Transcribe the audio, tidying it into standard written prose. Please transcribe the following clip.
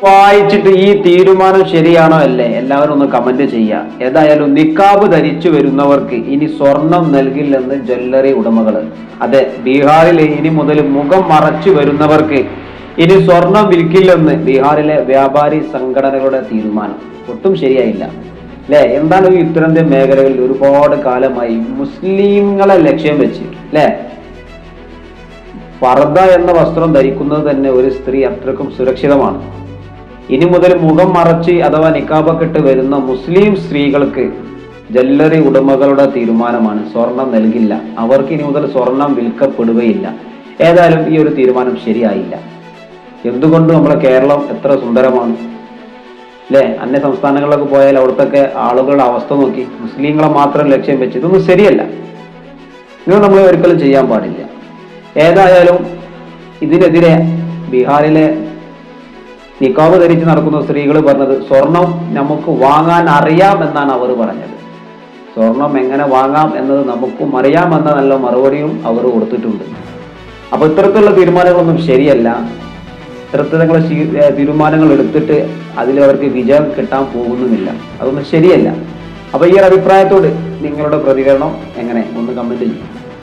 വായിച്ചിട്ട് ഈ തീരുമാനം ശരിയാണോ അല്ലേ എല്ലാവരും ഒന്ന് കമന്റ് ചെയ്യുക. ഏതായാലും നിക്കാബ് ധരിച്ചു വരുന്നവർക്ക് ഇനി സ്വർണം നൽകില്ലെന്ന് ജ്വല്ലറി ഉടമകൾ. അതെ, ബീഹാറിലെ ഇനി മുതൽ മുഖം മറച്ചു വരുന്നവർക്ക് ഇനി സ്വർണം വിൽക്കില്ലെന്ന് ബീഹാറിലെ വ്യാപാരി സംഘടനകളുടെ തീരുമാനം. ഒട്ടും ശരിയായില്ല അല്ലെ? എന്താണ് ഈ ഉത്തരേന്ത്യൻ മേഖലകളിൽ ഒരുപാട് കാലമായി മുസ്ലിങ്ങളെ ലക്ഷ്യം വെച്ച് അല്ലെ പർദ്ദ എന്ന വസ്ത്രം ധരിക്കുന്നത് തന്നെ ഒരു സ്ത്രീ അത്രക്കും സുരക്ഷിതമാണ്. ഇനി മുതൽ മുഖം മറച്ച് അഥവാ നിക്കാബൊക്കെ ഇട്ട് വരുന്ന മുസ്ലിം സ്ത്രീകൾക്ക് ജ്വല്ലറി ഉടമകളുടെ തീരുമാനമാണ് സ്വർണം നൽകില്ല, അവർക്ക് ഇനി മുതൽ സ്വർണം വിൽക്കപ്പെടുകയില്ല. ഏതായാലും ഈ ഒരു തീരുമാനം ശരിയായില്ല. എന്തുകൊണ്ട് നമ്മളെ കേരളം എത്ര സുന്ദരമാണ് അല്ലെ? അന്യ സംസ്ഥാനങ്ങളിലൊക്കെ പോയാൽ അവിടുത്തെ ആളുകളുടെ അവസ്ഥ നോക്കി, മുസ്ലിങ്ങളെ മാത്രം ലക്ഷ്യം വെച്ച് ഇതൊന്നും ശരിയല്ല. ഇങ്ങനെ നമ്മൾ ഒരിക്കലും ചെയ്യാൻ പാടില്ല. ഏതായാലും ഇതിനെതിരെ ബീഹാറിലെ നിക്കാബ് ധരിച്ച് നടക്കുന്ന സ്ത്രീകൾ പറഞ്ഞത് സ്വർണം നമുക്ക് വാങ്ങാൻ അറിയാം എന്നാണ് അവർ പറഞ്ഞത്. സ്വർണം എങ്ങനെ വാങ്ങാം എന്നത് നമുക്കും അറിയാമെന്ന നല്ല മറുപടിയും അവർ കൊടുത്തിട്ടുണ്ട്. അപ്പൊ ഇത്തരത്തിലുള്ള തീരുമാനങ്ങളൊന്നും ശരിയല്ല. ഇത്തരത്തിലുള്ള തീരുമാനങ്ങൾ എടുത്തിട്ട് അതിൽ അവർക്ക് വിജയം കിട്ടാൻ പോകുന്നുമില്ല. അതൊന്നും ശരിയല്ല. അപ്പൊ ഈ ഒരു അഭിപ്രായത്തോട് നിങ്ങളുടെ പ്രതികരണം എങ്ങനെ ഒന്ന് കമന്റ് ചെയ്യും.